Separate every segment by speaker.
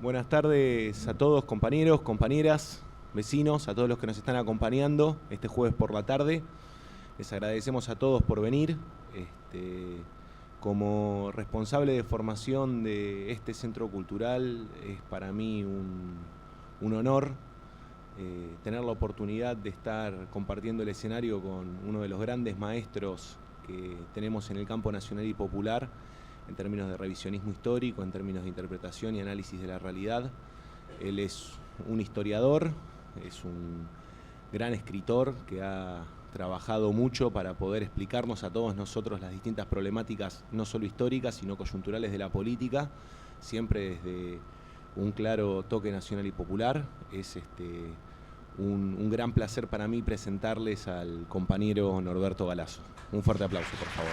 Speaker 1: Buenas tardes a todos, compañeros, compañeras, vecinos, a todos los que nos están acompañando este jueves por la tarde. Les agradecemos a todos por venir. Como responsable de formación de este centro cultural, es para mí un honor tener la oportunidad de estar compartiendo el escenario con uno de los grandes maestros que tenemos en el campo nacional y popular, en términos de revisionismo histórico, en términos de interpretación y análisis de la realidad. Él es un historiador, es un gran escritor que ha trabajado mucho para poder explicarnos a todos nosotros las distintas problemáticas, no solo históricas, sino coyunturales de la política, siempre desde un claro toque nacional y popular. Es un gran placer para mí presentarles al compañero Norberto Galazo. Un fuerte aplauso, por favor.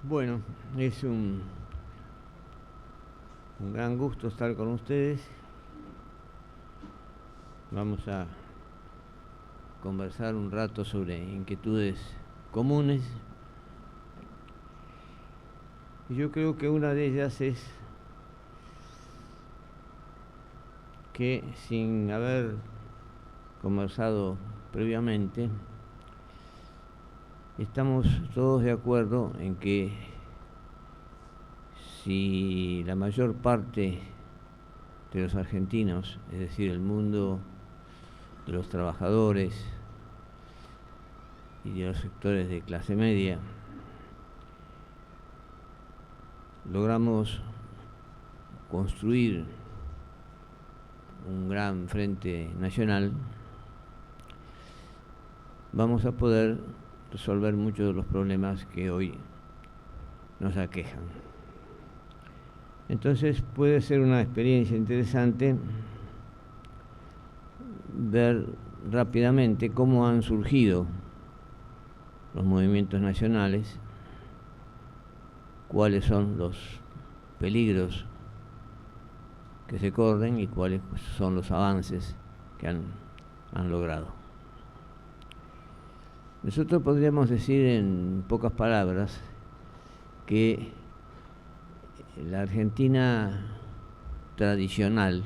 Speaker 2: Bueno, es un gran gusto estar con ustedes. Vamos a conversar un rato sobre inquietudes comunes. Y yo creo que una de ellas es que, sin haber conversado previamente, estamos todos de acuerdo en que si la mayor parte de los argentinos, es decir, el mundo de los trabajadores y de los sectores de clase media, logramos construir un gran frente nacional, vamos a poder resolver muchos de los problemas que hoy nos aquejan. Entonces puede ser una experiencia interesante ver rápidamente cómo han surgido los movimientos nacionales, cuáles son los peligros que se corren y cuáles son los avances que han logrado. Nosotros podríamos decir en pocas palabras que la Argentina tradicional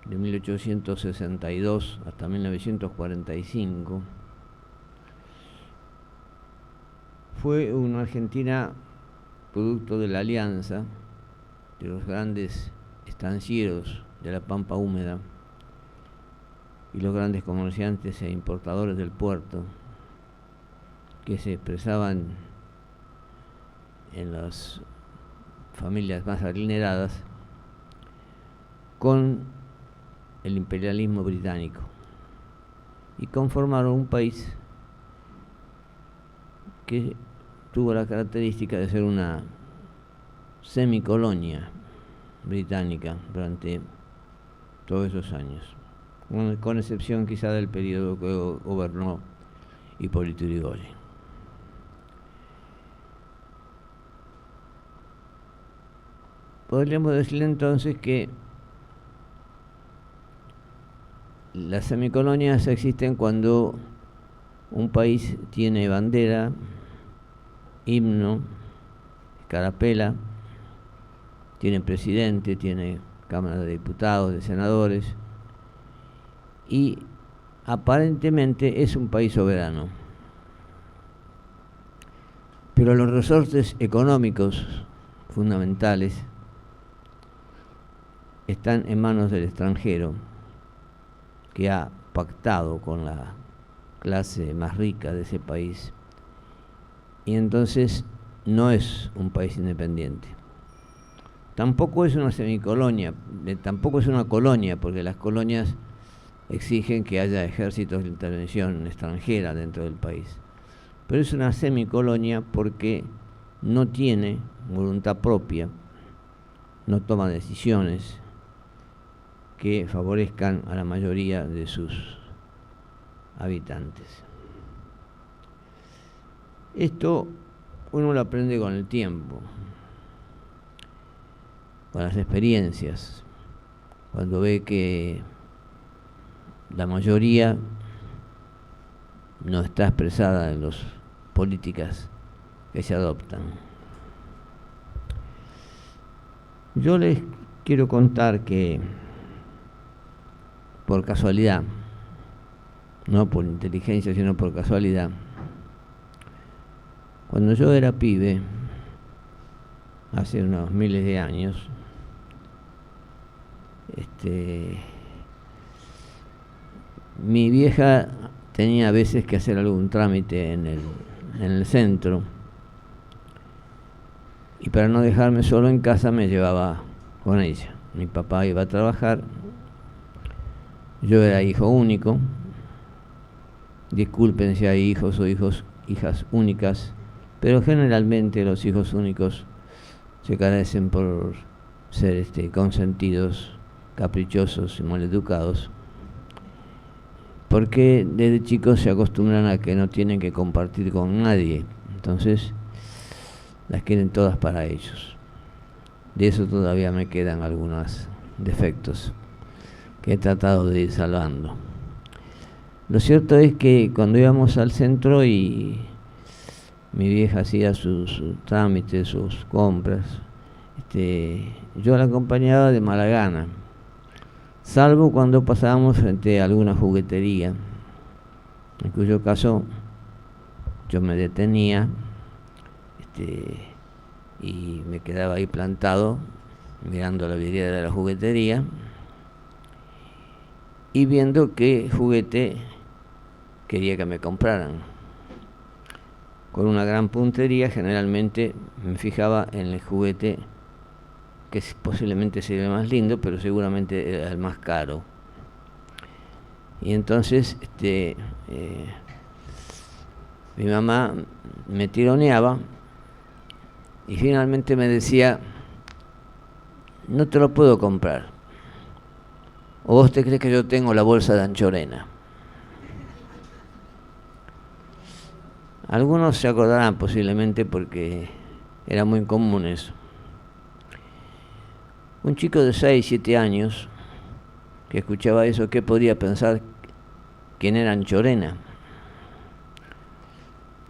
Speaker 2: de 1862 hasta 1945 fue una Argentina producto de la alianza de los grandes estancieros de la Pampa Húmeda y los grandes comerciantes e importadores del puerto, que se expresaban en las familias más adineradas, con el imperialismo británico, y conformaron un país que tuvo la característica de ser una semicolonia británica durante todos esos años, con excepción quizá del periodo que gobernó Hipólito Yrigoyen. Podríamos decir entonces que las semicolonias existen cuando un país tiene bandera, himno, escarapela, tiene presidente, tiene Cámara de Diputados, de Senadores, y aparentemente es un país soberano. Pero los resortes económicos fundamentales están en manos del extranjero, que ha pactado con la clase más rica de ese país, y entonces no es un país independiente. Tampoco es una semicolonia, tampoco es una colonia, porque las colonias exigen que haya ejércitos de intervención extranjera dentro del país. Pero es una semicolonia porque no tiene voluntad propia, no toma decisiones que favorezcan a la mayoría de sus habitantes. Esto uno lo aprende con el tiempo, con las experiencias, cuando ve que la mayoría no está expresada en las políticas que se adoptan. Yo les quiero contar que, por casualidad, no por inteligencia, sino por casualidad, cuando yo era pibe, hace unos miles de años, mi vieja tenía a veces que hacer algún trámite en el centro, y para no dejarme solo en casa me llevaba con ella. Mi papá iba a trabajar, yo era hijo único. Disculpen si hay hijos o hijas únicas, pero generalmente los hijos únicos se carecen por ser consentidos, caprichosos y maleducados, porque desde chicos se acostumbran a que no tienen que compartir con nadie, entonces las quieren todas para ellos. De eso todavía me quedan algunos defectos que he tratado de ir salvando. Lo cierto es que cuando íbamos al centro y mi vieja hacía sus trámites, sus compras, yo la acompañaba de mala gana, salvo cuando pasábamos frente a alguna juguetería, en cuyo caso yo me detenía y me quedaba ahí plantado mirando la vidriera de la juguetería y viendo qué juguete quería que me compraran. Con una gran puntería, generalmente me fijaba en el juguete que posiblemente sería el más lindo, pero seguramente era el más caro. Y entonces mi mamá me tironeaba y finalmente me decía: no te lo puedo comprar. ¿O vos te crees que yo tengo la bolsa de Anchorena? Algunos se acordarán posiblemente porque era muy común eso. Un chico de 6, 7 años que escuchaba eso, ¿qué podía pensar quién era Anchorena?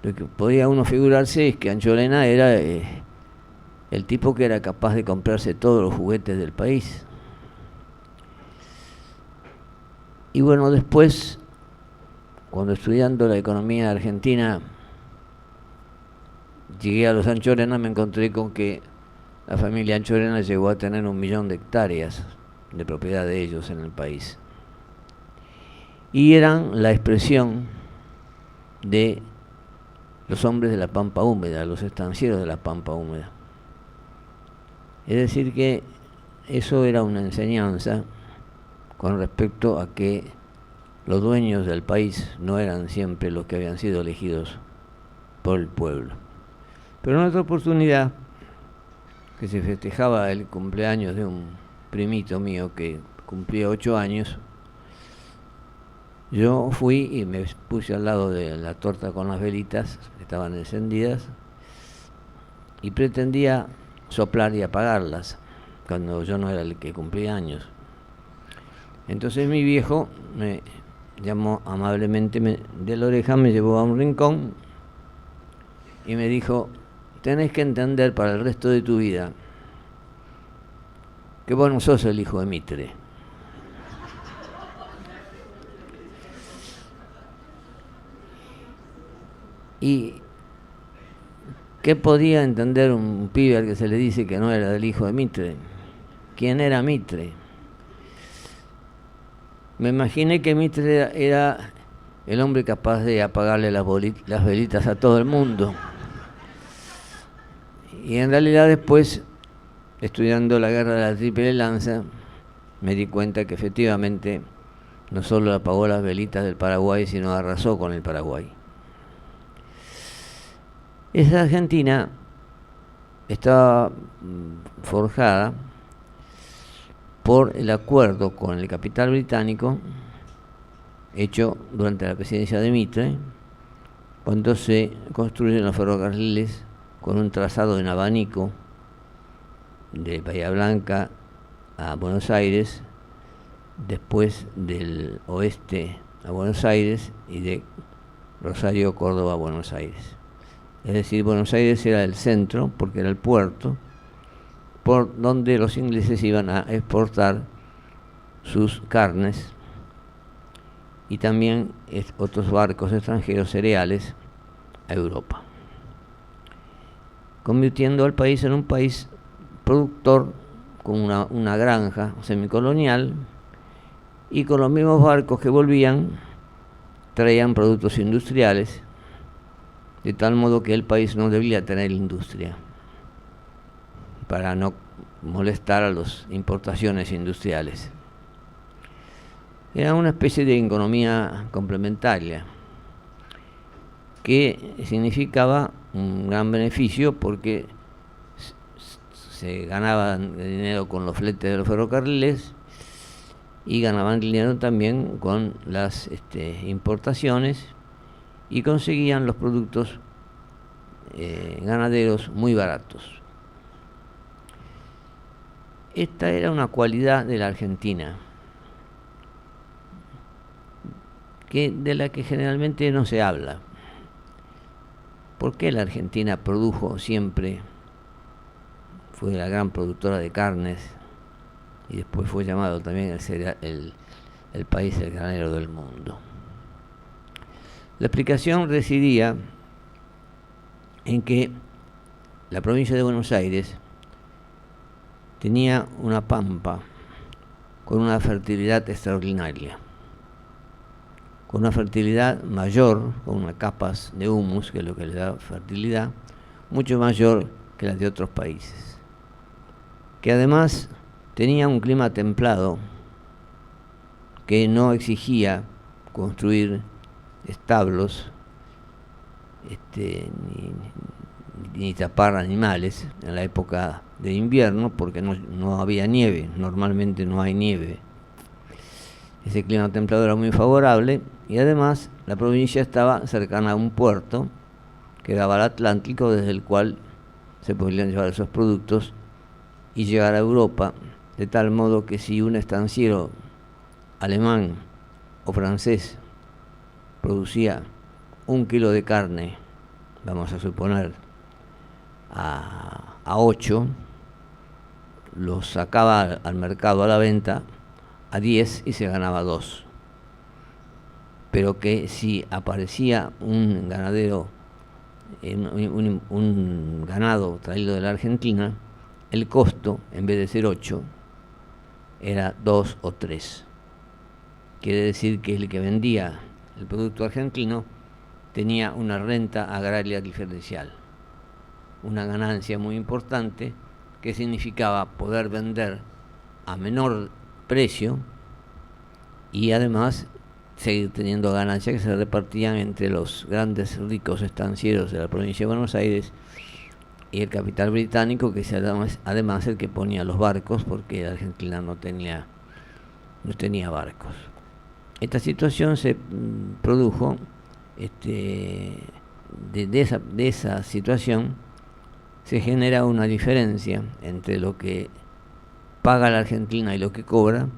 Speaker 2: Lo que podía uno figurarse es que Anchorena era el tipo que era capaz de comprarse todos los juguetes del país. Y bueno, después, cuando estudiando la economía argentina, llegué a los Anchorena, me encontré con que la familia Anchorena llegó a tener 1 millón de hectáreas de propiedad de ellos en el país. Y eran la expresión de los hombres de la pampa húmeda, los estancieros de la pampa húmeda. Es decir que eso era una enseñanza con respecto a que los dueños del país no eran siempre los que habían sido elegidos por el pueblo. Pero en otra oportunidad, que se festejaba el cumpleaños de un primito mío que cumplía 8 años, yo fui y me puse al lado de la torta con las velitas, que estaban encendidas, y pretendía soplar y apagarlas, cuando yo no era el que cumplía años. Entonces mi viejo me llamó amablemente de la oreja, me llevó a un rincón y me dijo: tenés que entender para el resto de tu vida que vos no sos el hijo de Mitre. ¿Y qué podía entender un pibe al que se le dice que no era el hijo de Mitre? ¿Quién era Mitre? Me imaginé que Mitre era el hombre capaz de apagarle las velitas a todo el mundo. Y en realidad después, estudiando la guerra de la Triple Lanza, me di cuenta que efectivamente no solo apagó las velitas del Paraguay, sino arrasó con el Paraguay. Esa Argentina estaba forjada por el acuerdo con el capital británico hecho durante la presidencia de Mitre, cuando se construyen los ferrocarriles con un trazado en abanico de Bahía Blanca a Buenos Aires, después del oeste a Buenos Aires y de Rosario, Córdoba a Buenos Aires. Es decir, Buenos Aires era el centro, porque era el puerto, por donde los ingleses iban a exportar sus carnes y también otros barcos extranjeros cereales a Europa, convirtiendo al país en un país productor con una granja semicolonial, y con los mismos barcos que volvían traían productos industriales, de tal modo que el país no debía tener industria para no molestar a las importaciones industriales. Era una especie de economía complementaria que significaba un gran beneficio porque se ganaban dinero con los fletes de los ferrocarriles y ganaban dinero también con las importaciones, y conseguían los productos ganaderos muy baratos. Esta era una cualidad de la Argentina, de la que generalmente no se habla. ¿Por qué la Argentina produjo siempre? Fue la gran productora de carnes y después fue llamado también el país del granero del mundo. La explicación residía en que la provincia de Buenos Aires tenía una pampa con una fertilidad extraordinaria, con una fertilidad mayor, con unas capas de humus, que es lo que le da fertilidad, mucho mayor que las de otros países, que además tenía un clima templado que no exigía construir establos ni tapar animales en la época de invierno, porque no había nieve, normalmente no hay nieve. Ese clima templado era muy favorable, y además la provincia estaba cercana a un puerto que daba al Atlántico, desde el cual se podían llevar esos productos y llegar a Europa, de tal modo que si un estanciero alemán o francés producía 1 kilo de carne, vamos a suponer, a 8, lo sacaba al mercado a la venta a 10 y se ganaba 2. Pero que si aparecía un ganadero, un ganado traído de la Argentina, el costo, en vez de ser 8, era 2 o 3. Quiere decir que el que vendía el producto argentino tenía una renta agraria diferencial, una ganancia muy importante, que significaba poder vender a menor precio y además seguir teniendo ganancias que se repartían entre los grandes ricos estancieros de la provincia de Buenos Aires y el capital británico, que es además el que ponía los barcos, porque la Argentina no tenía barcos. Esta situación se produjo, de esa situación se genera una diferencia entre lo que paga la Argentina y lo que cobra,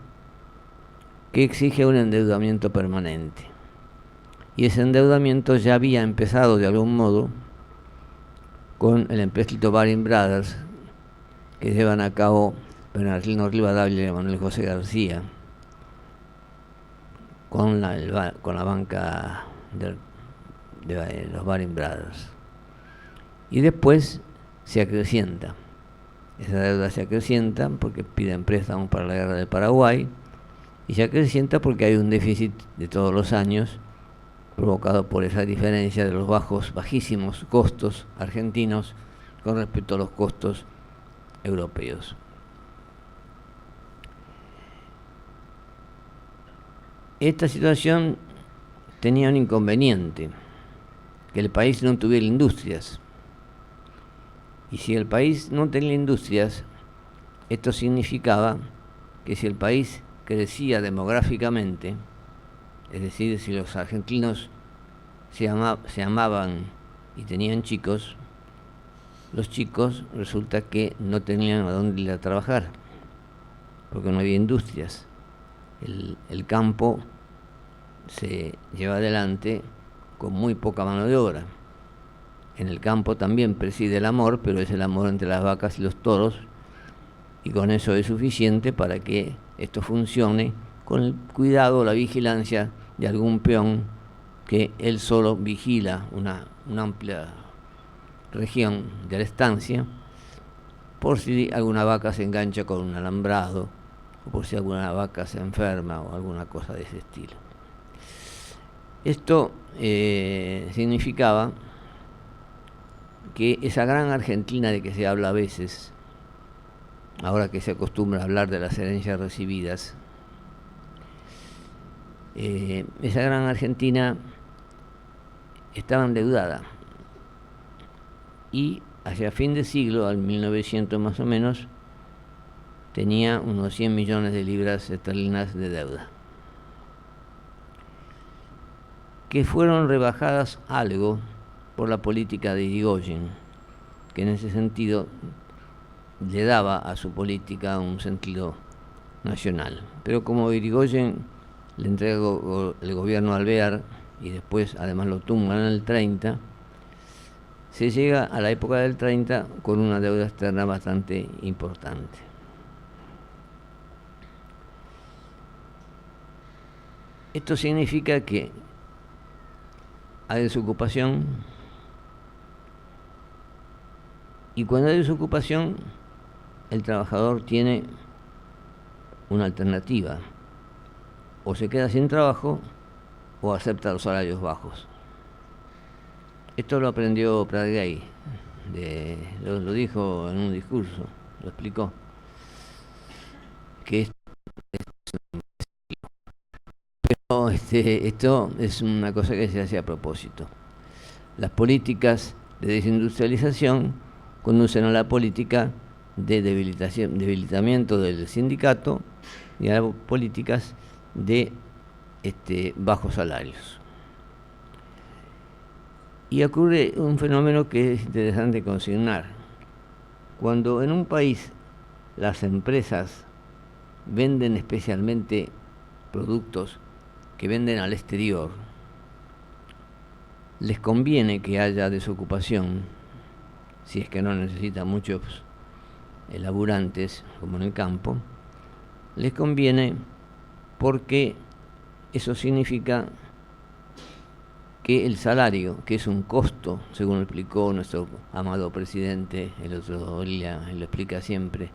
Speaker 2: que exige un endeudamiento permanente. Y ese endeudamiento ya había empezado de algún modo con el empréstito Baring Brothers, que llevan a cabo Bernardino Rivadavia y Manuel José García, con la banca de los Baring Brothers. Y después se acrecienta. Esa deuda se acrecienta porque piden préstamos para la guerra del Paraguay, y se acrecienta porque hay un déficit de todos los años provocado por esa diferencia de los bajísimos costos argentinos con respecto a los costos europeos. Esta situación tenía un inconveniente, que el país no tuviera industrias. Y si el país no tenía industrias, esto significaba que si el país crecía demográficamente, es decir, si los argentinos se amaban y tenían chicos, los chicos resulta que no tenían a dónde ir a trabajar, porque no había industrias. El campo se lleva adelante con muy poca mano de obra. En el campo también preside el amor, pero es el amor entre las vacas y los toros, y con eso es suficiente para que esto funcione con el cuidado, la vigilancia de algún peón que él solo vigila una amplia región de la estancia, por si alguna vaca se engancha con un alambrado, o por si alguna vaca se enferma o alguna cosa de ese estilo. Esto significaba que esa gran Argentina de que se habla a veces, ahora que se acostumbra a hablar de las herencias recibidas, esa gran Argentina estaba endeudada, y hacia fin de siglo, al 1900 más o menos, tenía unos 100 millones de libras esterlinas de deuda, que fueron rebajadas algo por la política de Irigoyen, que en ese sentido le daba a su política un sentido nacional. Pero como Irigoyen le entrega el gobierno a Alvear y después además lo tumban en el 30, se llega a la época del 30 con una deuda externa bastante importante. Esto significa que hay desocupación, y cuando hay desocupación, el trabajador tiene una alternativa: o se queda sin trabajo o acepta los salarios bajos. Esto lo aprendió Pratgay, lo dijo en un discurso, lo explicó, que esto es una cosa que se hace a propósito. Las políticas de desindustrialización conducen a la política de debilitamiento del sindicato y a las políticas de bajos salarios. Y ocurre un fenómeno que es interesante consignar. Cuando en un país las empresas venden especialmente productos que venden al exterior, les conviene que haya desocupación, si es que no necesitan muchos laburantes, como en el campo. Les conviene porque eso significa que el salario, que es un costo, según lo explicó nuestro amado presidente el otro día, lo explica siempre,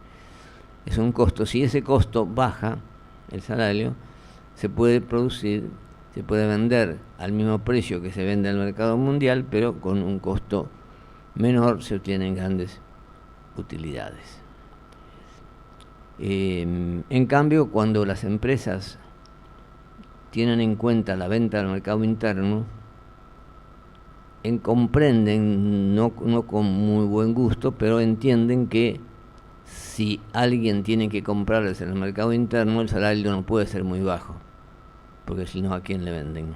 Speaker 2: es un costo. Si ese costo baja, el salario, se puede producir, se puede vender al mismo precio que se vende en el mercado mundial, pero con un costo menor se obtienen grandes utilidades. En cambio, cuando las empresas tienen en cuenta la venta al mercado interno, comprenden, no con muy buen gusto, pero entienden que si alguien tiene que comprarles en el mercado interno, el salario no puede ser muy bajo, porque si no, ¿a quién le venden?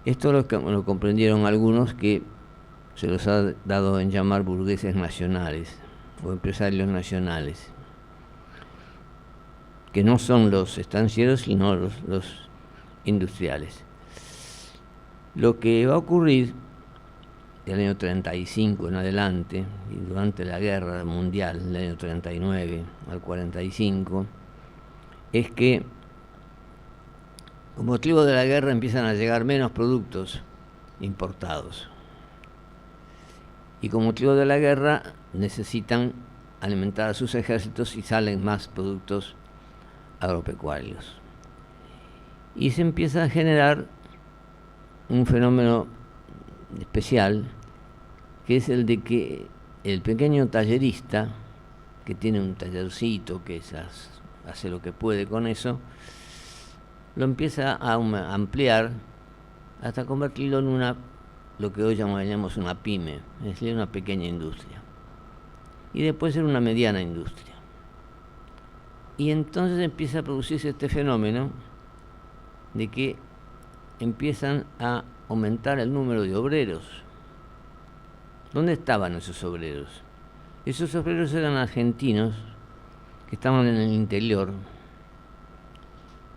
Speaker 2: Esto lo comprendieron algunos, que se los ha dado en llamar burgueses nacionales o empresarios nacionales, que no son los estancieros, sino los industriales. Lo que va a ocurrir del año 35 en adelante, y durante la guerra mundial del año 39 al 45, es que con motivo de la guerra empiezan a llegar menos productos importados, y con motivo de la guerra necesitan alimentar a sus ejércitos y salen más productos agropecuarios, y se empieza a generar un fenómeno especial, que es el de que el pequeño tallerista, que tiene un tallercito, que hace lo que puede con eso, lo empieza a ampliar hasta convertirlo en lo que hoy llamamos una pyme, es decir, una pequeña industria, y después en una mediana industria. Y entonces empieza a producirse este fenómeno de que empiezan a aumentar el número de obreros, ¿Dónde estaban esos obreros? Esos obreros eran argentinos que estaban en el interior,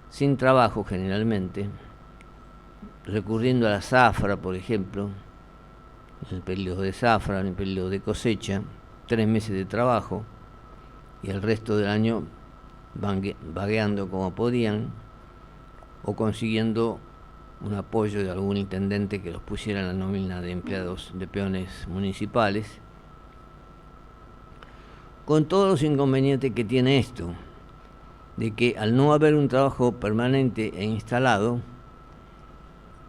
Speaker 2: sin trabajo generalmente, recurriendo a la zafra, por ejemplo, en el periodo de zafra, en el periodo de cosecha, 3 meses de trabajo, y el resto del año vagueando como podían, o consiguiendo un apoyo de algún intendente que los pusiera en la nómina de empleados de peones municipales, con todos los inconvenientes que tiene esto, de que al no haber un trabajo permanente e instalado,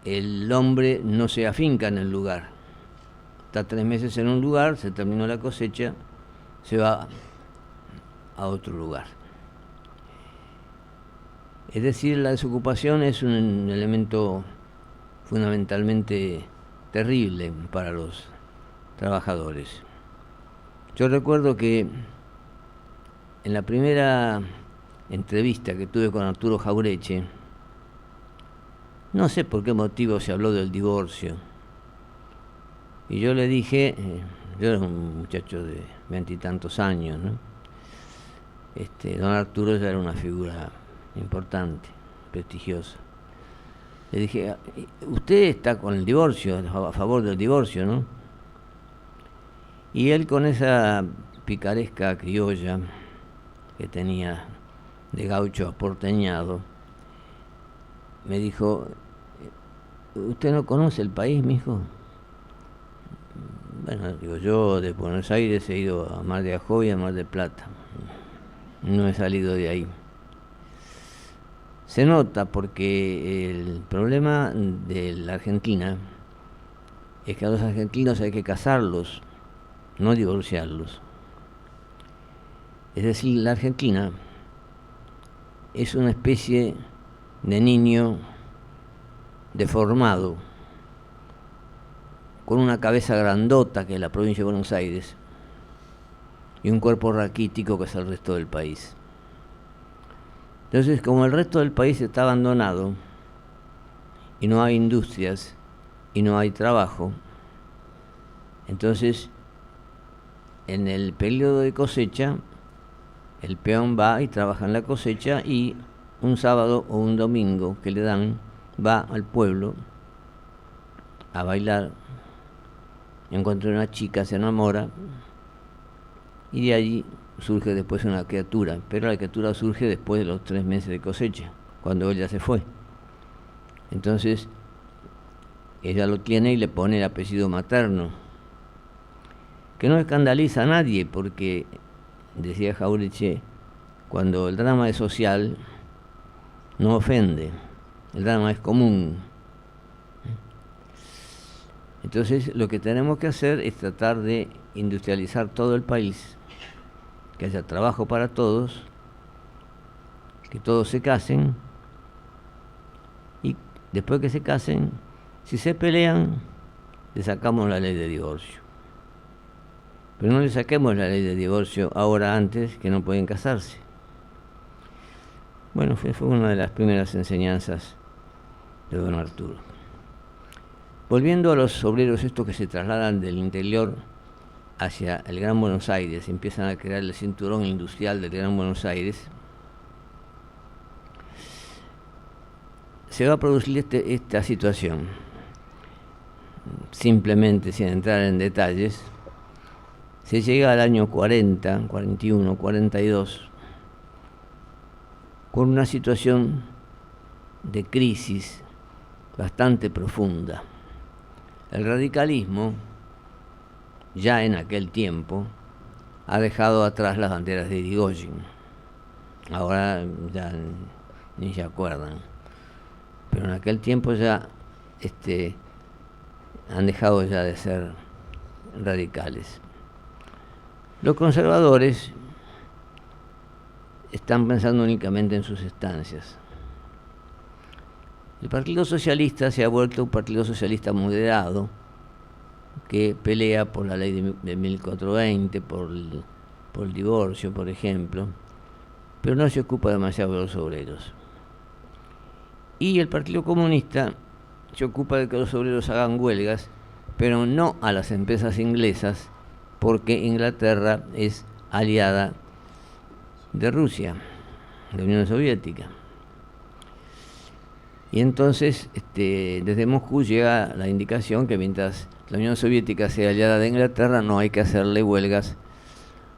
Speaker 2: el hombre no se afinca en el lugar. Está 3 meses en un lugar, se terminó la cosecha, se va a otro lugar. Es decir, la desocupación es un elemento fundamentalmente terrible para los trabajadores. Yo recuerdo que en la primera entrevista que tuve con Arturo Jaureche, no sé por qué motivo se habló del divorcio, y yo le dije, yo era un muchacho de 20 y tantos años, ¿no? Don Arturo ya era una figura importante, prestigiosa. Le dije, usted está con el divorcio, a favor del divorcio, ¿no? Y él, con esa picaresca criolla que tenía de gaucho aporteñado, me dijo, ¿usted no conoce el país, mijo? Bueno, digo, yo de Buenos Aires he ido a Mar de Ajó y a Mar del Plata. No he salido de ahí. Se nota porque el problema de la Argentina es que a los argentinos hay que casarlos, no divorciarlos. Es decir, la Argentina es una especie de niño deformado, con una cabeza grandota, que es la provincia de Buenos Aires, y un cuerpo raquítico, que es el resto del país. Entonces, como el resto del país está abandonado, y no hay industrias, y no hay trabajo, entonces, en el periodo de cosecha, el peón va y trabaja en la cosecha, y un sábado o un domingo que le dan, va al pueblo a bailar, encuentra una chica, se enamora, y de allí surge después una criatura, pero la criatura surge después de los 3 meses de cosecha, cuando ella se fue. Entonces, ella lo tiene y le pone el apellido materno, que no escandaliza a nadie, porque, decía Jaureche, cuando el drama es social, no ofende, el drama es común. Entonces, lo que tenemos que hacer es tratar de industrializar todo el país, que haya trabajo para todos, que todos se casen, y después que se casen, si se pelean, le sacamos la ley de divorcio. Pero no le saquemos la ley de divorcio ahora, antes, que no pueden casarse. Bueno, fue una de las primeras enseñanzas de don Arturo. Volviendo a los obreros estos que se trasladan del interior hacia el Gran Buenos Aires, empiezan a crear el cinturón industrial del Gran Buenos Aires, se va a producir esta situación. Simplemente, sin entrar en detalles, se llega al año 40, 41, 42, con una situación de crisis bastante profunda. El radicalismo, ya en aquel tiempo, ha dejado atrás las banderas de Irigoyen. Ahora ya ni se acuerdan. Pero en aquel tiempo ya han dejado ya de ser radicales. Los conservadores están pensando únicamente en sus estancias. El Partido Socialista se ha vuelto un partido socialista moderado, que pelea por la ley de 1420, por el divorcio, por ejemplo, pero no se ocupa demasiado de los obreros. Y el Partido Comunista se ocupa de que los obreros hagan huelgas, pero no a las empresas inglesas, porque Inglaterra es aliada de Rusia, de la Unión Soviética. Y entonces desde Moscú llega la indicación que mientras la Unión Soviética sea aliada de Inglaterra, no hay que hacerle huelgas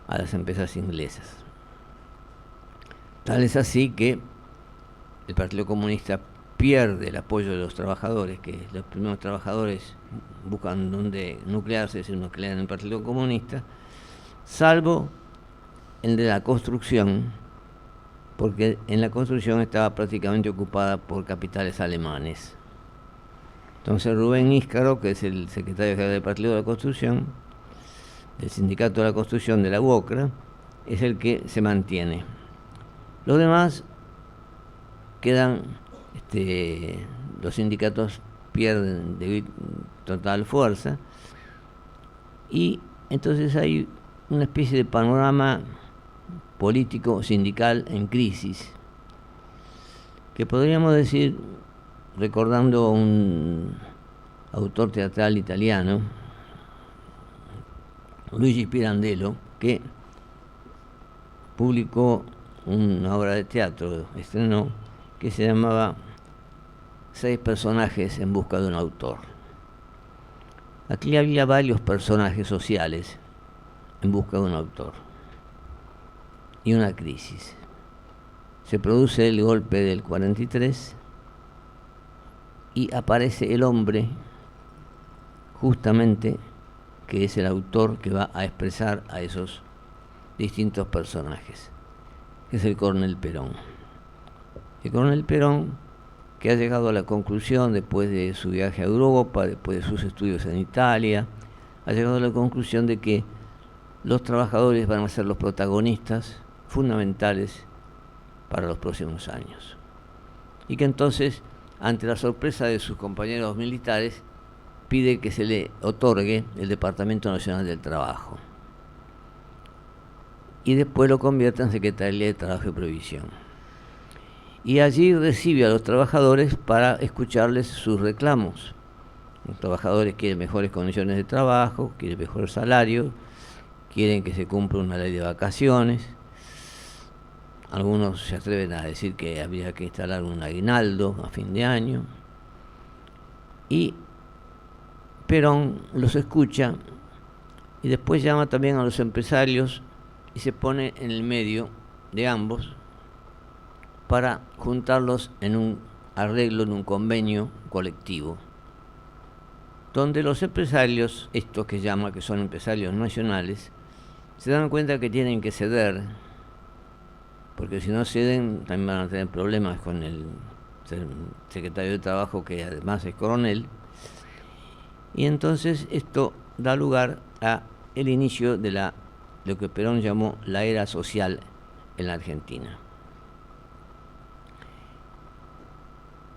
Speaker 2: a las empresas inglesas. Tal es así que el Partido Comunista pierde el apoyo de los trabajadores, que los primeros trabajadores buscan donde nuclearse, si nuclean en el Partido Comunista, salvo el de la construcción, porque en la construcción estaba prácticamente ocupada por capitales alemanes. Entonces Rubén Íscaro, que es el secretario general del Partido de la Construcción, del Sindicato de la Construcción de la UOCRA, es el que se mantiene. Los demás quedan, los sindicatos pierden de total fuerza, y entonces hay una especie de panorama político sindical en crisis, que podríamos decir, recordando a un autor teatral italiano, Luigi Pirandello, que publicó una obra de teatro, estrenó, que se llamaba 6 personajes en busca de un autor. Aquí había varios personajes sociales en busca de un autor y una crisis. Se produce el golpe del 43 y aparece el hombre justamente que es el autor que va a expresar a esos distintos personajes, que es el coronel Perón. El coronel Perón, que ha llegado a la conclusión, después de su viaje a Europa, después de sus estudios en Italia, ha llegado a la conclusión de que los trabajadores van a ser los protagonistas fundamentales para los próximos años. Y que entonces, ante la sorpresa de sus compañeros militares, pide que se le otorgue el Departamento Nacional del Trabajo. Y después lo convierte en Secretaría de Trabajo y Previsión. Y allí recibe a los trabajadores para escucharles sus reclamos. Los trabajadores quieren mejores condiciones de trabajo, quieren mejor salario, quieren que se cumpla una ley de vacaciones. Algunos se atreven a decir que habría que instalar un aguinaldo a fin de año. Y Perón los escucha y después llama también a los empresarios y se pone en el medio de ambos para juntarlos en un arreglo, en un convenio colectivo, donde los empresarios, estos que llama que son empresarios nacionales, se dan cuenta que tienen que ceder, porque si no ceden también van a tener problemas con el secretario de Trabajo, que además es coronel, y entonces esto da lugar a el inicio de lo que Perón llamó la era social en la Argentina.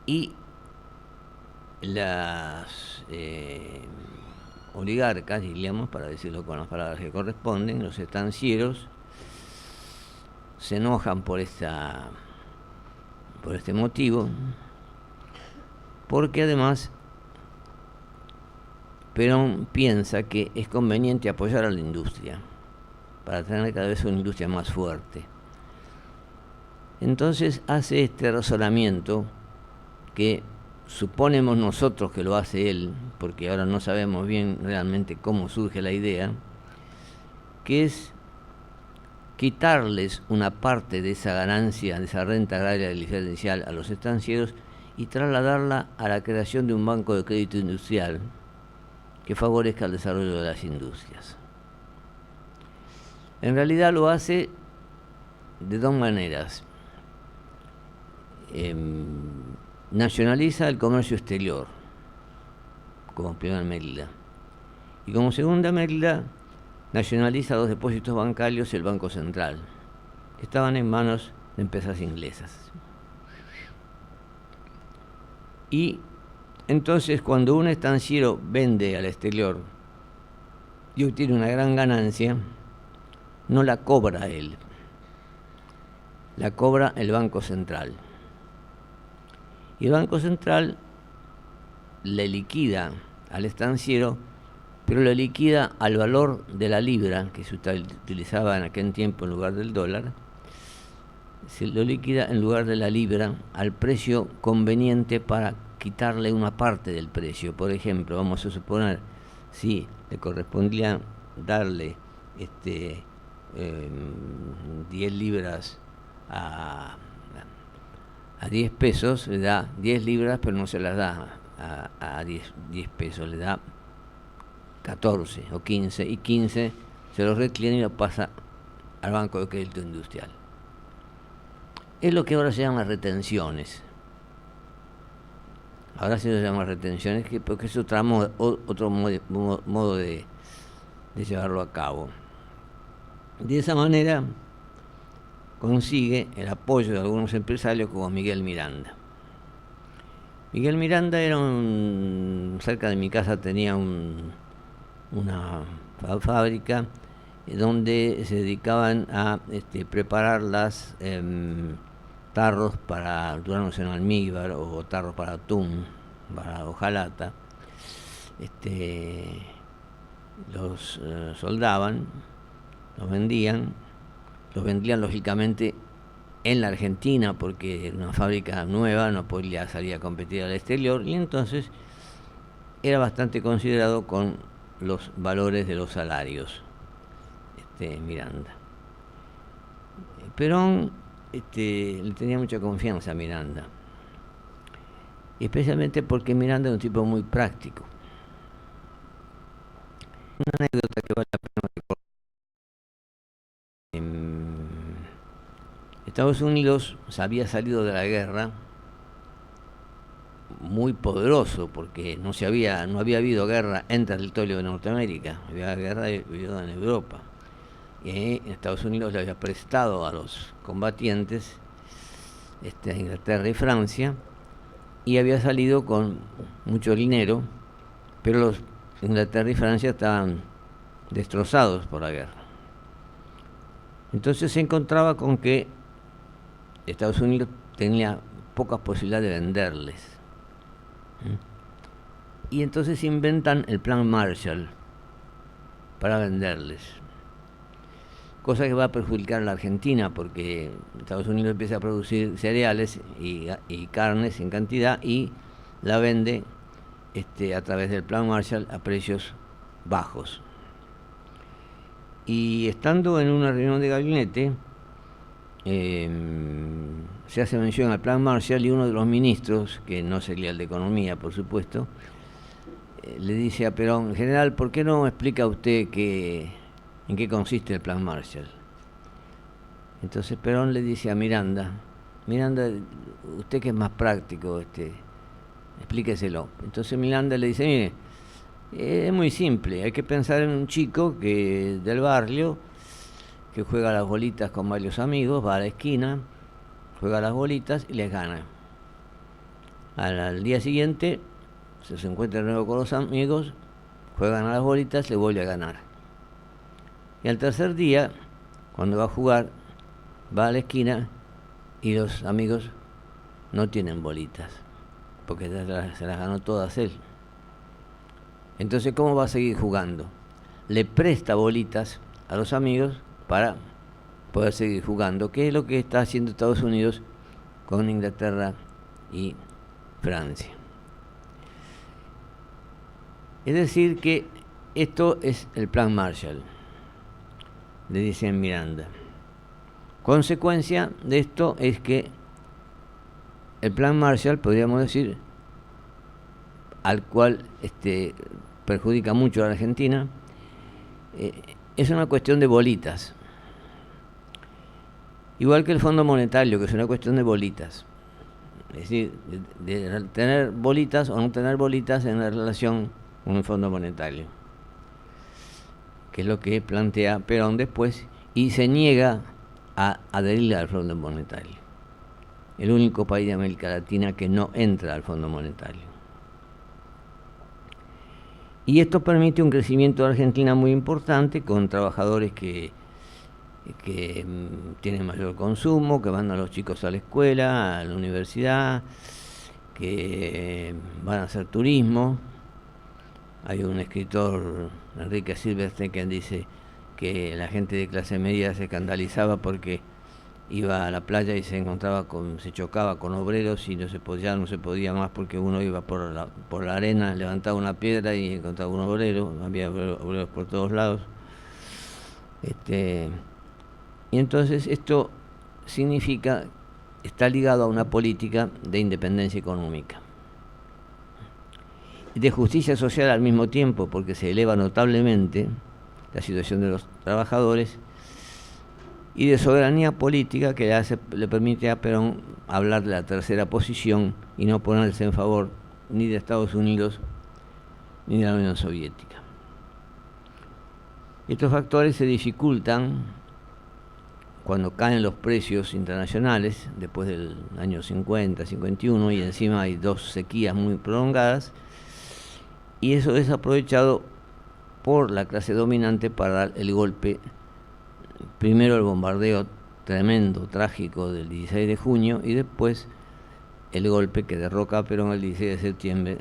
Speaker 2: Y las oligarcas, diríamos, para decirlo con las palabras que corresponden, los estancieros, se enojan por este motivo, porque además Perón piensa que es conveniente apoyar a la industria para tener cada vez una industria más fuerte. Entonces hace este razonamiento que suponemos nosotros que lo hace él, porque ahora no sabemos bien realmente cómo surge la idea, que es quitarles una parte de esa ganancia, de esa renta agraria diferencial a los estancieros y trasladarla a la creación de un banco de crédito industrial que favorezca el desarrollo de las industrias. En realidad lo hace de dos maneras. Nacionaliza el comercio exterior como primera medida, y como segunda medida nacionaliza los depósitos bancarios y el Banco Central, que estaban en manos de empresas inglesas. Y entonces cuando un estanciero vende al exterior y obtiene una gran ganancia, no la cobra él, la cobra el Banco Central. Y el Banco Central le liquida al estanciero pero lo liquida al valor de la libra, que se utilizaba en aquel tiempo en lugar del dólar. Se lo liquida en lugar de la libra al precio conveniente para quitarle una parte del precio. Por ejemplo, vamos a suponer, si le correspondía darle 10 libras a 10 pesos, le da 10 libras, pero no se las da a 10 pesos, le da 14 o 15, y 15 se lo reclina y lo pasa al Banco de Crédito Industrial. Es lo que ahora se llama retenciones. Ahora se llama retenciones porque es otro modo de llevarlo a cabo. De esa manera consigue el apoyo de algunos empresarios como Miguel Miranda. Miguel Miranda era cerca de mi casa tenía una fábrica donde se dedicaban a preparar las tarros para duranos en almíbar o tarros para atún, para hojalata. Los soldaban, los vendían lógicamente en la Argentina porque era una fábrica nueva, no podía salir a competir al exterior, y entonces era bastante considerado con los valores de los salarios. Miranda. Perón le tenía mucha confianza a Miranda, especialmente porque Miranda era un tipo muy práctico. Una anécdota que vale la pena recordar. Estados Unidos había salido de la guerra muy poderoso porque no había habido guerra en territorio de Norteamérica, había guerra en Europa. Y Estados Unidos le había prestado a los combatientes a Inglaterra y Francia, y había salido con mucho dinero, pero Inglaterra y Francia estaban destrozados por la guerra. Entonces se encontraba con que Estados Unidos tenía pocas posibilidades de venderles. Y entonces inventan el Plan Marshall para venderles. Cosa que va a perjudicar a la Argentina, porque Estados Unidos empieza a producir cereales y carnes en cantidad y la vende a través del Plan Marshall a precios bajos. Y estando en una reunión de gabinete, se hace mención al Plan Marshall, y uno de los ministros, que no sería el de Economía, por supuesto, le dice a Perón: general, ¿por qué no explica usted en qué consiste el Plan Marshall? Entonces Perón le dice a Miranda, usted que es más práctico, explíqueselo. Entonces Miranda le dice: mire, es muy simple, hay que pensar en un chico del barrio que juega a las bolitas con varios amigos, va a la esquina, juega a las bolitas y les gana. Al día siguiente se encuentra de nuevo con los amigos, juegan a las bolitas, le vuelve a ganar. Y al tercer día, cuando va a jugar, va a la esquina y los amigos no tienen bolitas, porque se las ganó todas él. Entonces, ¿cómo va a seguir jugando? Le presta bolitas a los amigos para poder seguir jugando, que es lo que está haciendo Estados Unidos con Inglaterra y Francia. Es decir, que esto es el Plan Marshall, le dicen Miranda. Consecuencia de esto es que el Plan Marshall, podríamos decir, al cual perjudica mucho a la Argentina, es una cuestión de bolitas. Igual que el Fondo Monetario, que es una cuestión de bolitas. Es decir, de tener bolitas o no tener bolitas en relación con el Fondo Monetario, que es lo que plantea Perón después, y se niega a adherir al Fondo Monetario. El único país de América Latina que no entra al Fondo Monetario. Y esto permite un crecimiento de Argentina muy importante, con trabajadores que tienen mayor consumo, que van a los chicos a la escuela, a la universidad, que van a hacer turismo. Hay un escritor, Enrique Silverstein, que dice que la gente de clase media se escandalizaba porque iba a la playa y se chocaba con obreros y no se podía más porque uno iba por la arena, levantaba una piedra y encontraba un obrero, había obreros por todos lados. Y entonces esto está ligado a una política de independencia económica y de justicia social al mismo tiempo, porque se eleva notablemente la situación de los trabajadores, y de soberanía política que le permite a Perón hablar de la tercera posición y no ponerse en favor ni de Estados Unidos ni de la Unión Soviética. Estos factores se dificultan cuando caen los precios internacionales después del año 50, 51, y encima hay 2 sequías muy prolongadas, y eso es aprovechado por la clase dominante para dar el golpe. Primero el bombardeo tremendo, trágico del 16 de junio y después el golpe que derroca a Perón el 16 de septiembre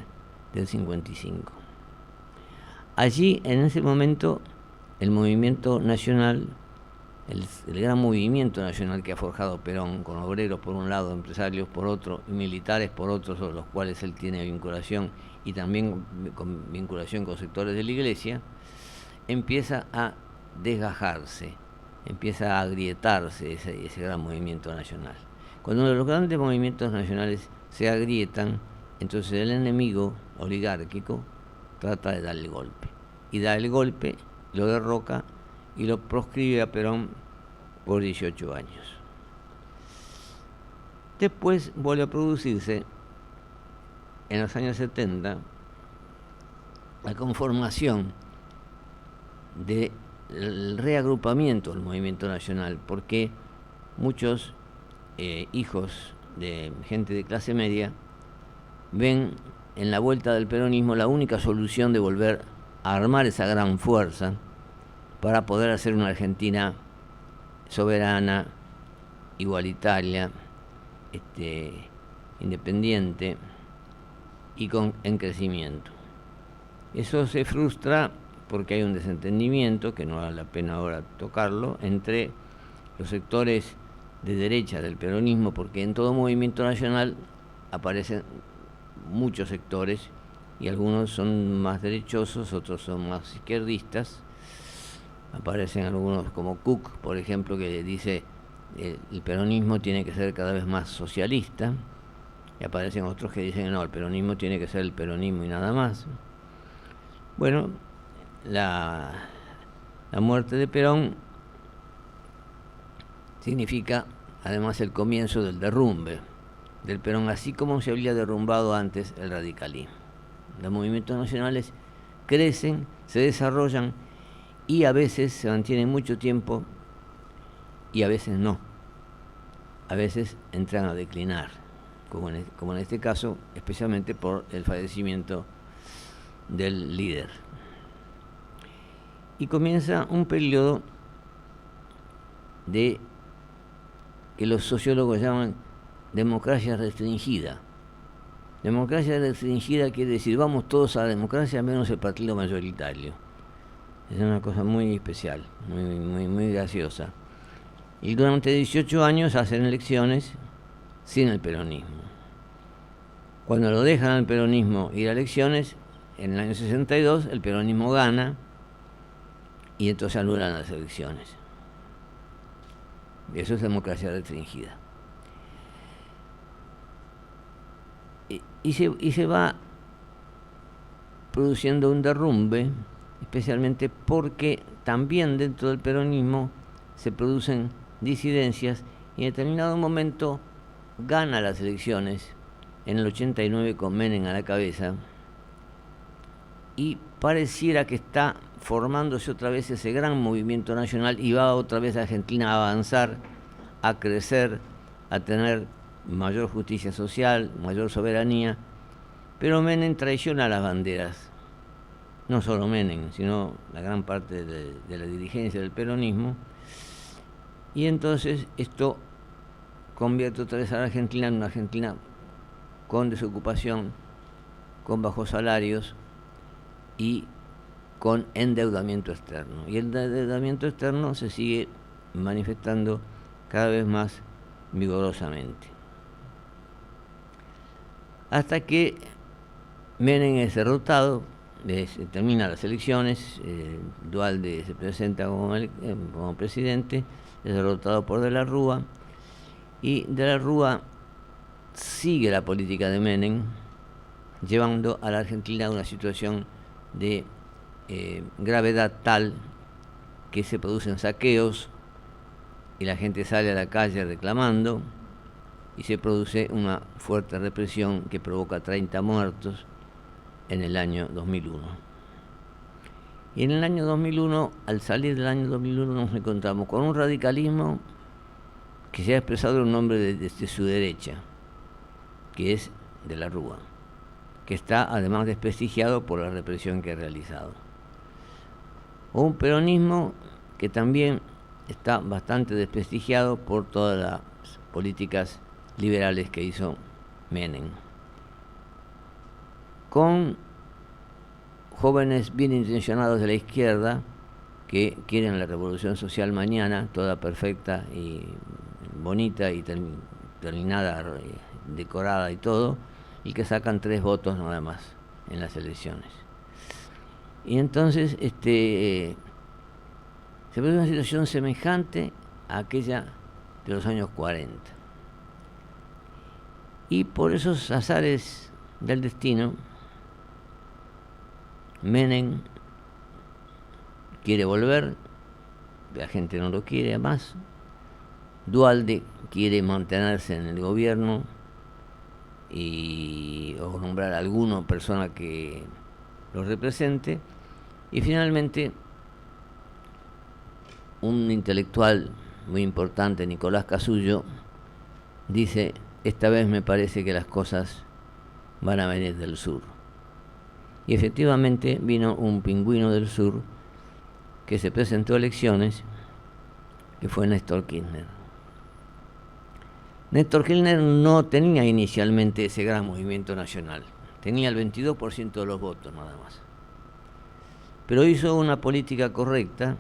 Speaker 2: del 55. Allí, en ese momento, el movimiento nacional, el gran movimiento nacional que ha forjado Perón, con obreros por un lado, empresarios por otro, y militares por otro, sobre los cuales él tiene vinculación, y también con vinculación con sectores de la Iglesia, empieza a desgajarse, empieza a agrietarse ese gran movimiento nacional. Cuando los grandes movimientos nacionales se agrietan, entonces el enemigo oligárquico trata de dar el golpe. Y da el golpe, lo derroca y lo proscribe a Perón por 18 años. Después vuelve a producirse, en los años 70, la conformación del reagrupamiento del movimiento nacional, porque muchos hijos de gente de clase media ven en la vuelta del peronismo la única solución de volver a armar esa gran fuerza para poder hacer una Argentina soberana, igualitaria, independiente y en crecimiento. Eso se frustra porque hay un desentendimiento, que no vale la pena ahora tocarlo, entre los sectores de derecha del peronismo, porque en todo movimiento nacional aparecen muchos sectores, y algunos son más derechosos, otros son más izquierdistas. Aparecen algunos como Cook, por ejemplo, que dice el peronismo tiene que ser cada vez más socialista, y aparecen otros que dicen no, el peronismo tiene que ser el peronismo y nada más. Bueno, la muerte de Perón significa además el comienzo del derrumbe del Perón, así como se había derrumbado antes el radicalismo. Los movimientos nacionales crecen, se desarrollan y a veces se mantienen mucho tiempo y a veces no. A veces entran a declinar, como en este caso, especialmente por el fallecimiento del líder. Y comienza un periodo de que los sociólogos llaman democracia restringida. Democracia restringida quiere decir vamos todos a la democracia menos el partido mayoritario. Es una cosa muy especial, muy graciosa. Y durante 18 años hacen elecciones sin el peronismo. Cuando lo dejan al peronismo ir a elecciones, en el año 62 el peronismo gana y entonces anulan las elecciones. Eso es democracia restringida. Y se va produciendo un derrumbe, especialmente porque también dentro del peronismo se producen disidencias y en determinado momento gana las elecciones en el 89 con Menem a la cabeza y pareciera que está formándose otra vez ese gran movimiento nacional y va otra vez a Argentina a avanzar, a crecer, a tener mayor justicia social, mayor soberanía, pero Menem traiciona las banderas. No solo Menem, sino la gran parte de la dirigencia del peronismo, y entonces esto convierte otra vez a la Argentina en una Argentina con desocupación, con bajos salarios, y con endeudamiento externo. Y el endeudamiento externo se sigue manifestando cada vez más vigorosamente. Hasta que Menem es derrotado, termina las elecciones, Duhalde se presenta como presidente, es derrotado por De la Rúa, y De la Rúa sigue la política de Menem, llevando a la Argentina a una situación de gravedad tal que se producen saqueos y la gente sale a la calle reclamando, y se produce una fuerte represión que provoca 30 muertos en el año 2001. Y en el año 2001, al salir del año 2001, nos encontramos con un radicalismo que se ha expresado en un hombre desde su derecha, que es De la Rúa, que está además desprestigiado por la represión que ha realizado. O un peronismo que también está bastante desprestigiado por todas las políticas liberales que hizo Menem, con jóvenes bien intencionados de la izquierda que quieren la revolución social mañana, toda perfecta y bonita y terminada, decorada y todo, y que sacan 3 votos nada más en las elecciones. Y entonces se produce una situación semejante a aquella de los años 40. Y por esos azares del destino, Menem quiere volver, la gente no lo quiere más, Duhalde quiere mantenerse en el gobierno o nombrar a alguna persona que lo represente, y finalmente un intelectual muy importante, Nicolás Casullo, dice: esta vez me parece que las cosas van a venir del sur. Y efectivamente vino un pingüino del sur que se presentó a elecciones, que fue Néstor Kirchner. Néstor Kirchner no tenía inicialmente ese gran movimiento nacional, tenía el 22% de los votos nada más. Pero hizo una política correcta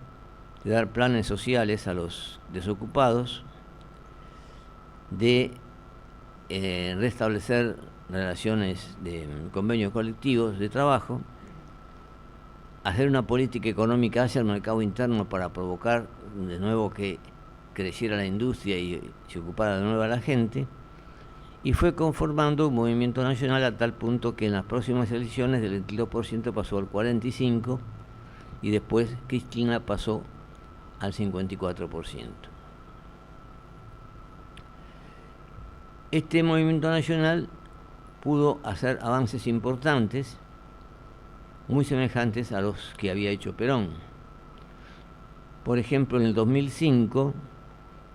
Speaker 2: de dar planes sociales a los desocupados, de restablecer relaciones de convenios colectivos de trabajo, hacer una política económica hacia el mercado interno para provocar de nuevo que creciera la industria y se ocupara de nuevo a la gente, y fue conformando un movimiento nacional a tal punto que en las próximas elecciones del 22% pasó al 45%, y después Cristina pasó al 54%. Este movimiento nacional pudo hacer avances importantes, muy semejantes a los que había hecho Perón. Por ejemplo, en el 2005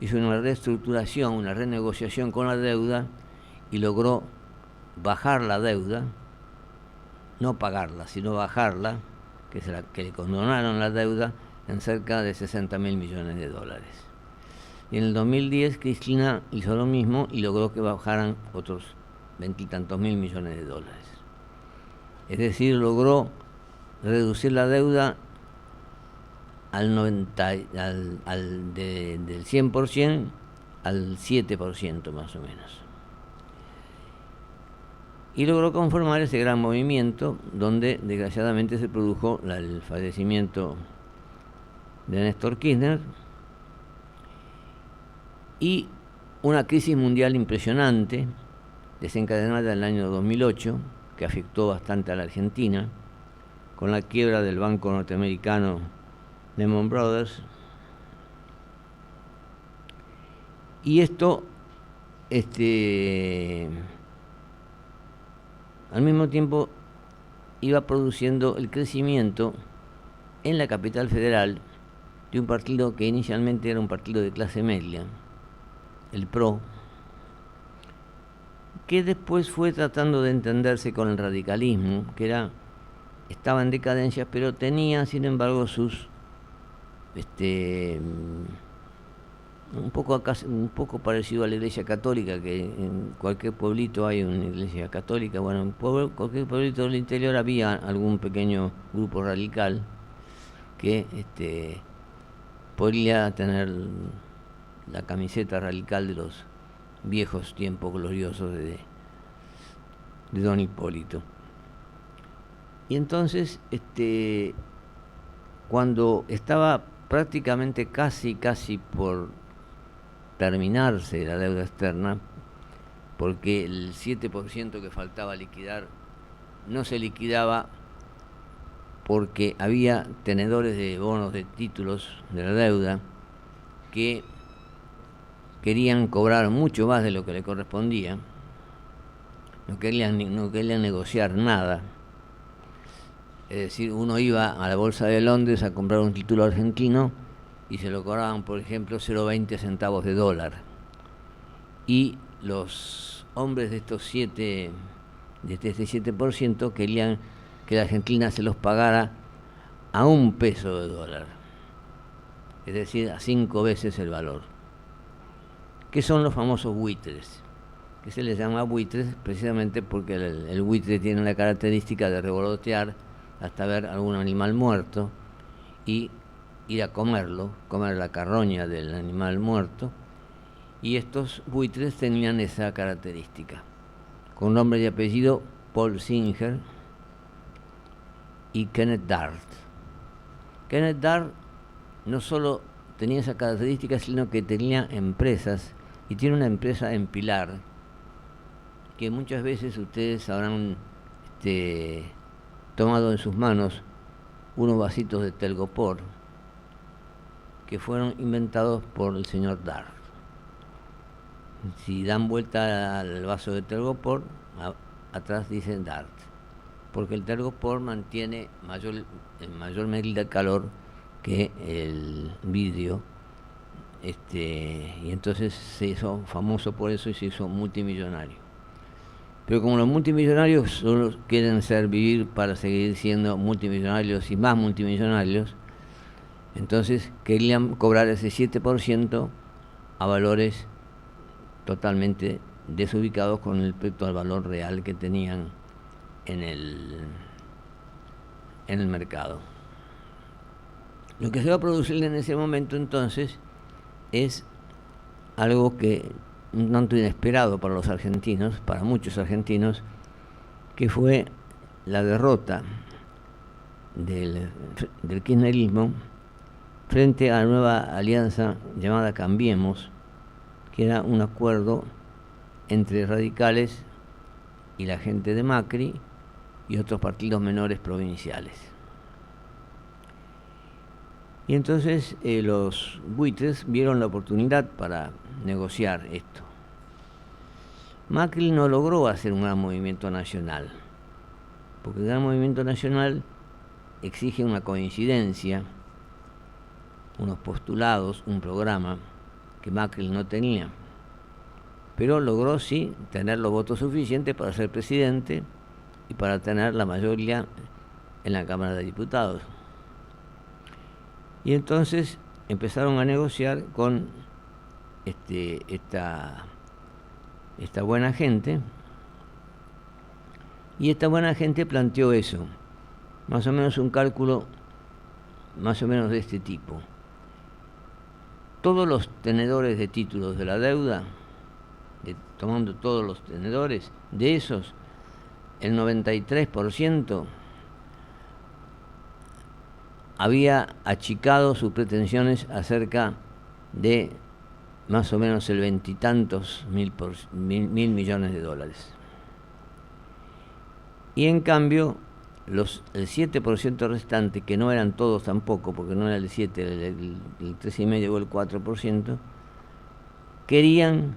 Speaker 2: hizo una reestructuración, una renegociación con la deuda, y logró bajar la deuda, no pagarla, sino bajarla, que le condonaron la deuda en cerca de 60.000 millones de dólares. Y en el 2010 Cristina hizo lo mismo y logró que bajaran otros 20 y tantos mil millones de dólares. Es decir, logró reducir la deuda del 100% al 7% más o menos. Y logró conformar ese gran movimiento donde desgraciadamente se produjo el fallecimiento de Néstor Kirchner y una crisis mundial impresionante desencadenada en el año 2008 que afectó bastante a la Argentina con la quiebra del banco norteamericano Lehman Brothers. Y esto al mismo tiempo iba produciendo el crecimiento en la capital federal de un partido que inicialmente era un partido de clase media, el PRO, que después fue tratando de entenderse con el radicalismo, que estaba en decadencia, pero tenía, sin embargo, sus un poco parecido a la Iglesia Católica, que en cualquier pueblito hay una iglesia católica. Bueno, en cualquier pueblito del interior había algún pequeño grupo radical que podría tener la camiseta radical de los viejos tiempos gloriosos de don Hipólito. Y entonces, cuando estaba prácticamente casi por terminarse la deuda externa, porque el 7% que faltaba liquidar no se liquidaba porque había tenedores de bonos de títulos de la deuda que querían cobrar mucho más de lo que le correspondía, no querían negociar nada. Es decir, uno iba a la Bolsa de Londres a comprar un título argentino y se lo cobraban, por ejemplo, 0,20 centavos de dólar. Y los hombres de este 7% querían que la Argentina se los pagara a $1 de dólar, es decir, a 5 veces el valor. ¿Qué son los famosos buitres? Que se les llama buitres precisamente porque el buitre tiene la característica de revolotear hasta ver algún animal muerto y ir a comer la carroña del animal muerto, y estos buitres tenían esa característica, con nombre y apellido Paul Singer y Kenneth Dart. Kenneth Dart no solo tenía esa característica, sino que tenía empresas, y tiene una empresa en Pilar, que muchas veces ustedes habrán tomado en sus manos unos vasitos de Telgopor que fueron inventados por el señor Dart. Si dan vuelta al vaso de Telgopor, atrás dice Dart, porque el Telgopor mantiene en mayor medida el calor que el vidrio, y entonces se hizo famoso por eso y se hizo multimillonario. Pero como los multimillonarios solo quieren vivir para seguir siendo multimillonarios y más multimillonarios, entonces querían cobrar ese 7% a valores totalmente desubicados con respecto al valor real que tenían en el mercado. Lo que se va a producir en ese momento entonces es algo que un tanto inesperado para los argentinos, para muchos argentinos, que fue la derrota del kirchnerismo frente a la nueva alianza llamada Cambiemos, que era un acuerdo entre radicales y la gente de Macri y otros partidos menores provinciales. Y entonces los buitres vieron la oportunidad para negociar esto. Macri no logró hacer un gran movimiento nacional, porque el gran movimiento nacional exige una coincidencia, unos postulados, un programa que Macri no tenía, pero logró sí tener los votos suficientes para ser presidente y para tener la mayoría en la Cámara de Diputados. Y entonces empezaron a negociar con esta buena gente, y esta buena gente planteó eso, más o menos un cálculo más o menos de este tipo. Todos los tenedores de títulos de la deuda, tomando todos los tenedores, de esos, el 93% había achicado sus pretensiones acerca de más o menos el 20 y tantos mil millones de dólares. Y en cambio, el 7% restante, que no eran todos tampoco, porque no era el 7, el 3,5 o el 4%, querían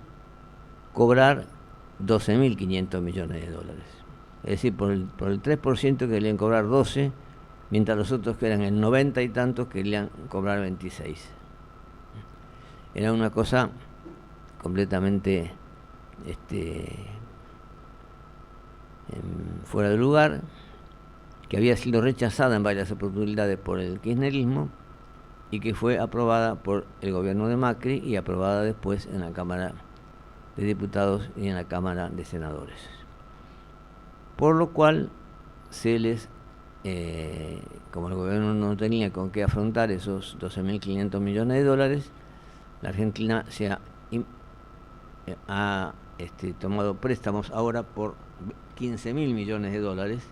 Speaker 2: cobrar 12.500 millones de dólares. Es decir, por el 3% querían cobrar 12, mientras los otros, que eran el 90 y tantos, querían cobrar 26. Era una cosa completamente fuera de lugar, que había sido rechazada en varias oportunidades por el kirchnerismo, y que fue aprobada por el gobierno de Macri y aprobada después en la Cámara de Diputados y en la Cámara de Senadores. Por lo cual se les, como el gobierno no tenía con qué afrontar esos 12.500 millones de dólares, la Argentina ha tomado préstamos ahora por 15.000 millones de dólares,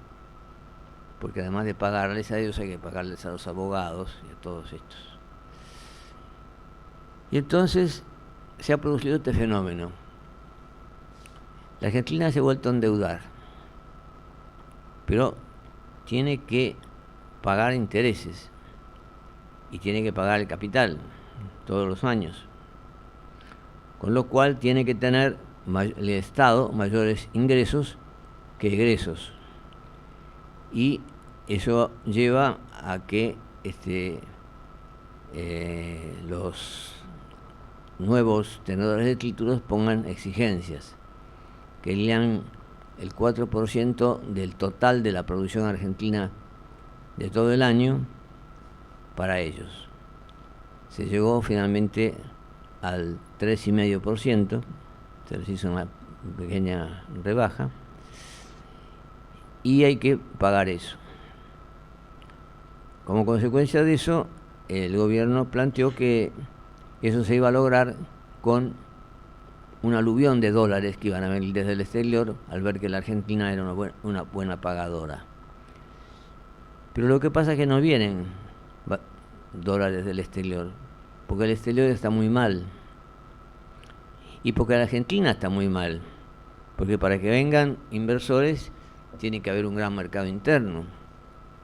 Speaker 2: porque además de pagarles a ellos hay que pagarles a los abogados y a todos estos. Y entonces se ha producido este fenómeno. La Argentina se ha vuelto a endeudar, pero tiene que pagar intereses y tiene que pagar el capital todos los años, con lo cual tiene que tener el Estado mayores ingresos que egresos, y eso lleva a que los nuevos tenedores de títulos pongan exigencias, que lean el 4% del total de la producción argentina de todo el año para ellos. Se llegó finalmente al 3,5%, se les hizo una pequeña rebaja, y hay que pagar eso. Como consecuencia de eso, el gobierno planteó que eso se iba a lograr con un aluvión de dólares que iban a venir desde el exterior, al ver que la Argentina era una buena pagadora. Pero lo que pasa es que no vienen dólares del exterior, porque el exterior está muy mal, y porque la Argentina está muy mal, porque para que vengan inversores tiene que haber un gran mercado interno,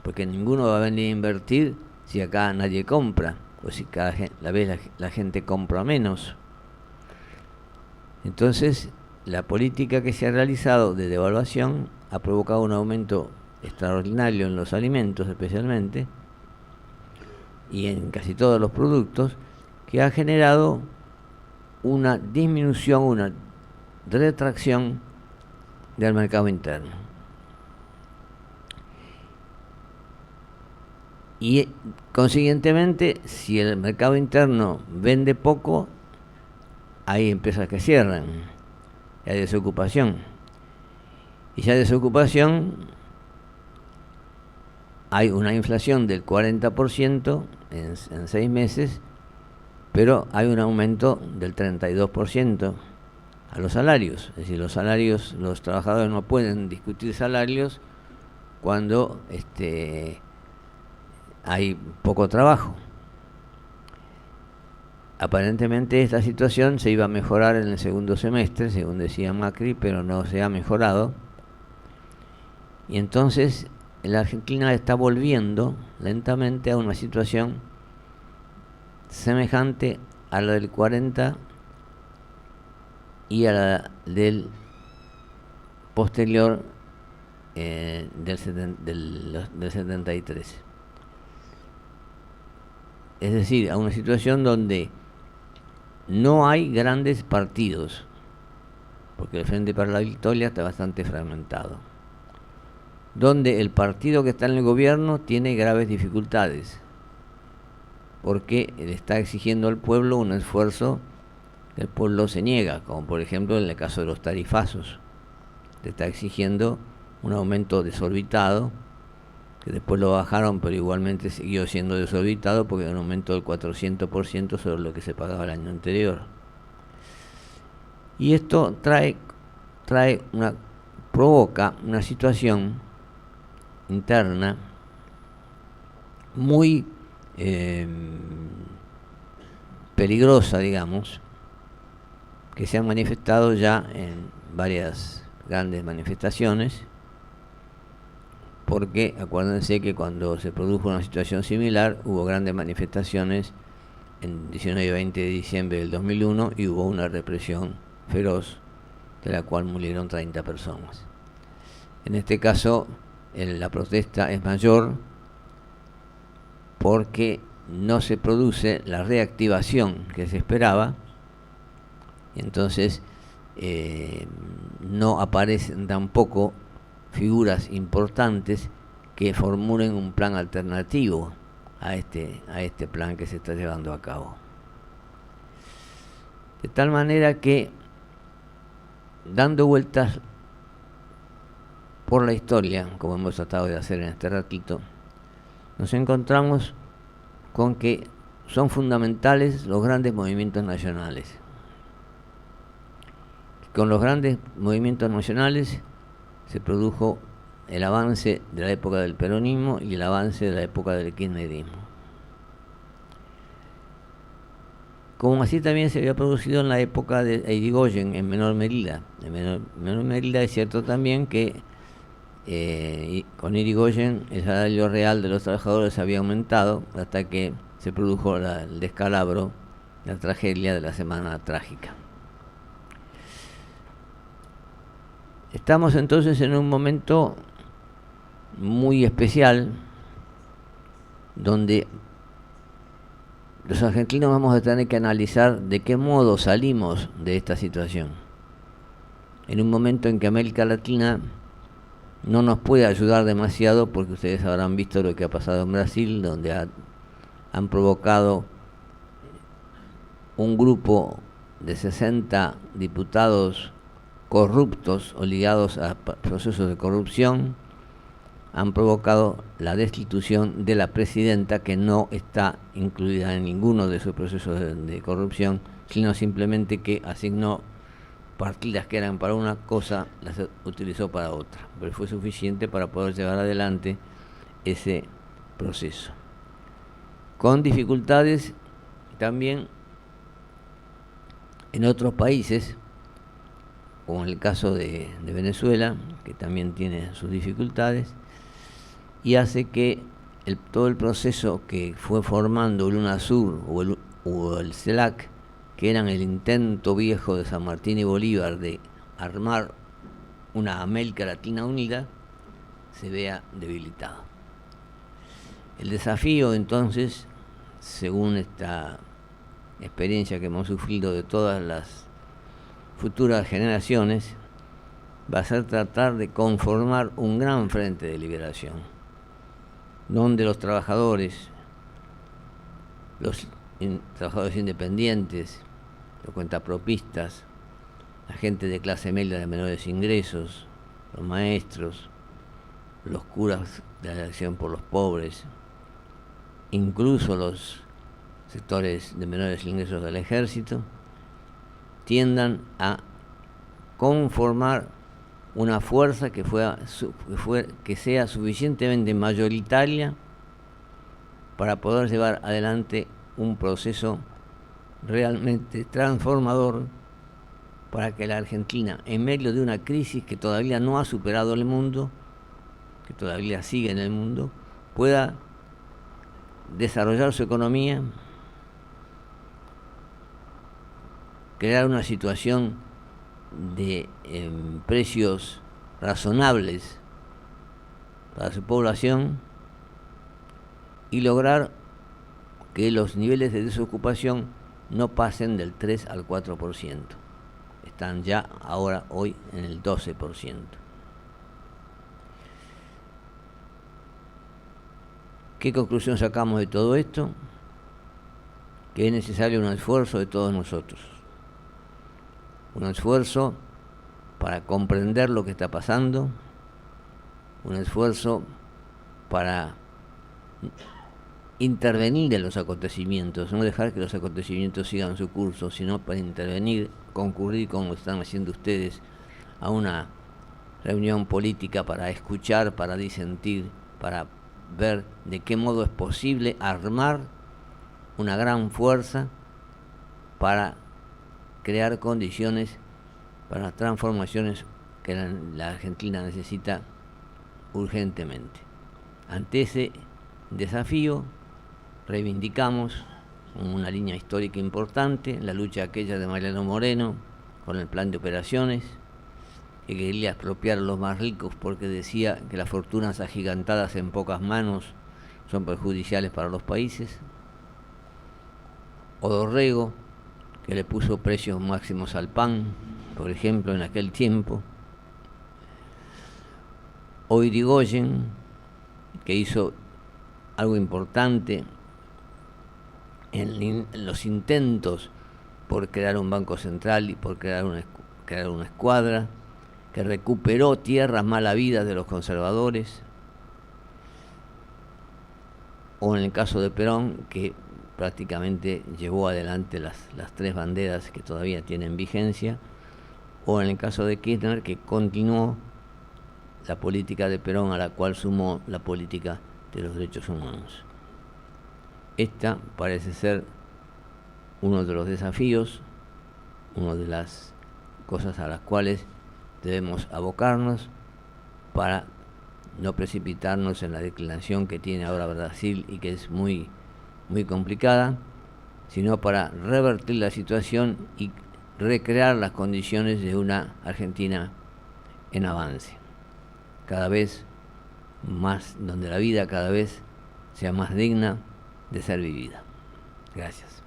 Speaker 2: porque ninguno va a venir a invertir si acá nadie compra, o si cada vez la gente compra menos. Entonces, la política que se ha realizado de devaluación ha provocado un aumento extraordinario en los alimentos especialmente, y en casi todos los productos, que ha generado una disminución, una retracción del mercado interno. Y consiguientemente, si el mercado interno vende poco, ahí empieza que cierran, hay desocupación. Y ya desocupación, hay una inflación del 40% en 6 meses, pero hay un aumento del 32% a los salarios. Es decir, los trabajadores no pueden discutir salarios cuando hay poco trabajo. Aparentemente esta situación se iba a mejorar en el segundo semestre, según decía Macri, pero no se ha mejorado. Y entonces la Argentina está volviendo lentamente a una situación semejante a la del 40 y a la del posterior del 73. Es decir, a una situación donde no hay grandes partidos, porque el Frente para la Victoria está bastante fragmentado, donde el partido que está en el gobierno tiene graves dificultades, porque le está exigiendo al pueblo un esfuerzo que el pueblo se niega, como por ejemplo en el caso de los tarifazos. Le está exigiendo un aumento desorbitado, que después lo bajaron, pero igualmente siguió siendo desorbitado porque un aumento del 400% sobre lo que se pagaba el año anterior. Y esto provoca una situación interna muy peligrosa, digamos, que se han manifestado ya en varias grandes manifestaciones, porque acuérdense que cuando se produjo una situación similar hubo grandes manifestaciones en 19 y 20 de diciembre del 2001 y hubo una represión feroz de la cual murieron 30 personas. En este caso la protesta es mayor porque no se produce la reactivación que se esperaba, y entonces no aparecen tampoco figuras importantes que formulen un plan alternativo a este plan que se está llevando a cabo. De tal manera que, dando vueltas por la historia, como hemos tratado de hacer en este ratito, nos encontramos con que son fundamentales los grandes movimientos nacionales. Con los grandes movimientos nacionales se produjo el avance de la época del peronismo y el avance de la época del kirchnerismo. Como así también se había producido en la época de Irigoyen, en menor medida. En menor medida es cierto también que con Irigoyen el salario real de los trabajadores había aumentado hasta que se produjo el descalabro, la tragedia de la Semana Trágica. Estamos entonces en un momento muy especial donde los argentinos vamos a tener que analizar de qué modo salimos de esta situación. En un momento en que América Latina no nos puede ayudar demasiado, porque ustedes habrán visto lo que ha pasado en Brasil, donde han provocado un grupo de 60 diputados corruptos o ligados a procesos de corrupción, han provocado la destitución de la presidenta, que no está incluida en ninguno de esos procesos de corrupción, sino simplemente que asignó partidas que eran para una cosa, las utilizó para otra, pero fue suficiente para poder llevar adelante ese proceso. Con dificultades también en otros países, como en el caso de Venezuela, que también tiene sus dificultades, y hace que todo el proceso que fue formando el UNASUR o el CELAC, que eran el intento viejo de San Martín y Bolívar de armar una América Latina unida, se vea debilitado. El desafío entonces, según esta experiencia que hemos sufrido de todas las futuras generaciones, va a ser tratar de conformar un gran frente de liberación, donde los trabajadores, trabajadores independientes, los cuentapropistas, la gente de clase media de menores ingresos, los maestros, los curas de la Acción por los Pobres, incluso los sectores de menores ingresos del ejército, tiendan a conformar una fuerza que sea suficientemente mayoritaria para poder llevar adelante un proceso realmente transformador, para que la Argentina, en medio de una crisis que todavía no ha superado el mundo, que todavía sigue en el mundo, pueda desarrollar su economía, crear una situación de precios razonables para su población y lograr que los niveles de desocupación no pasen del 3 al 4%. Están ya hoy en el 12%. ¿Qué conclusión sacamos de todo esto? Que es necesario un esfuerzo de todos nosotros. Un esfuerzo para comprender lo que está pasando, un esfuerzo para intervenir en los acontecimientos, no dejar que los acontecimientos sigan su curso, sino para intervenir, concurrir, como están haciendo ustedes, a una reunión política para escuchar, para disentir, para ver de qué modo es posible armar una gran fuerza para crear condiciones para las transformaciones que la Argentina necesita urgentemente. Ante ese desafío, reivindicamos una línea histórica importante, la lucha aquella de Mariano Moreno con el plan de operaciones, que quería expropiar a los más ricos porque decía que las fortunas agigantadas en pocas manos son perjudiciales para los países. O Dorrego, que le puso precios máximos al pan, por ejemplo, en aquel tiempo. O Irigoyen, que hizo algo importante en los intentos por crear un banco central y por crear una escuadra que recuperó tierras mal habidas de los conservadores, o en el caso de Perón, que prácticamente llevó adelante las tres banderas que todavía tienen vigencia, o en el caso de Kirchner, que continuó la política de Perón, a la cual sumó la política de los derechos humanos. Esta parece ser uno de los desafíos, una de las cosas a las cuales debemos abocarnos para no precipitarnos en la declinación que tiene ahora Brasil y que es muy, muy complicada, sino para revertir la situación y recrear las condiciones de una Argentina en avance, cada vez más, donde la vida cada vez sea más digna de ser vivida. Gracias.